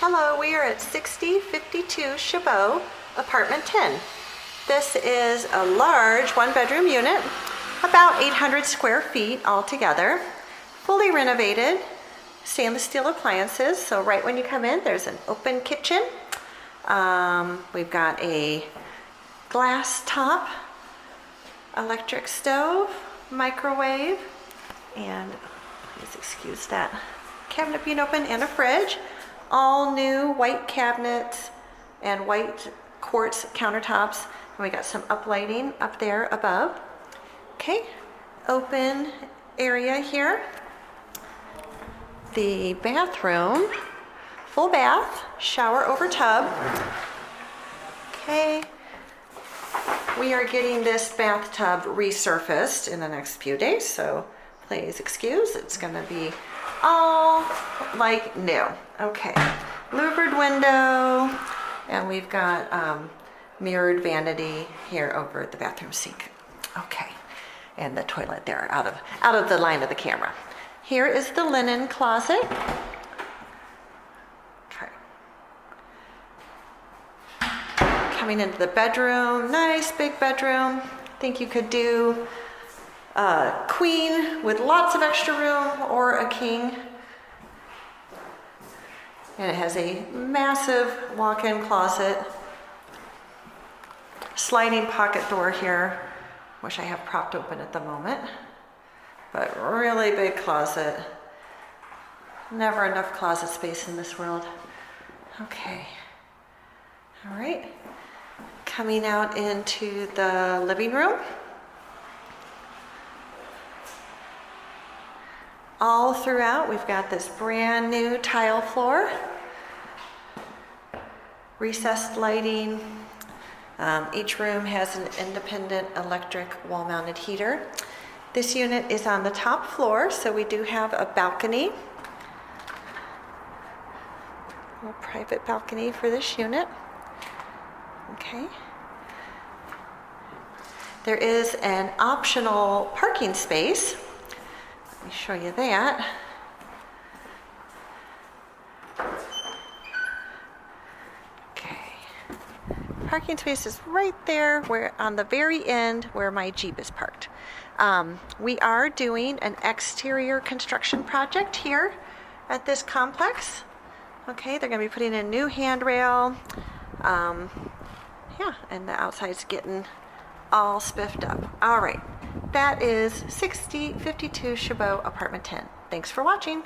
Hello, we are at 6052 Chabot, apartment 10. This is a large one-bedroom unit, about 800 square feet altogether, fully renovated, stainless steel appliances. So right when you come in, there's an open kitchen. We've got a glass top, electric stove, microwave, and please excuse that cabinet being open, and a fridge. All new white cabinets and white quartz countertops. And we got some uplighting up there above. Okay, open area here. The bathroom, full bath, shower over tub. Okay, we are getting this bathtub resurfaced in the next few days, so please excuse, it's gonna be all like new. Okay, louvered window, and we've got mirrored vanity here over the bathroom sink. Okay, and the toilet there out of the line of the camera. Here is the linen closet. Okay. Coming into the bedroom, nice big bedroom. Think you could do a queen with lots of extra room or a king. And it has a massive walk-in closet. Sliding pocket door here, which I have propped open at the moment. But really big closet. Never enough closet space in this world. Okay. All right. Coming out into the living room. All throughout, we've got this brand new tile floor, recessed lighting. Each room has an independent electric wall-mounted heater. This unit is on the top floor, so we do have a balcony, a private balcony for this unit. Okay. There is an optional parking space. Let me show you that. Okay. Parking space is right there where on the very end where my Jeep is parked. We are doing an exterior construction project here at this complex. Okay, they're going to be putting in a new handrail. Yeah, and the outside's getting all spiffed up. All right. That is 6052 Chabot, apartment 10. Thanks for watching.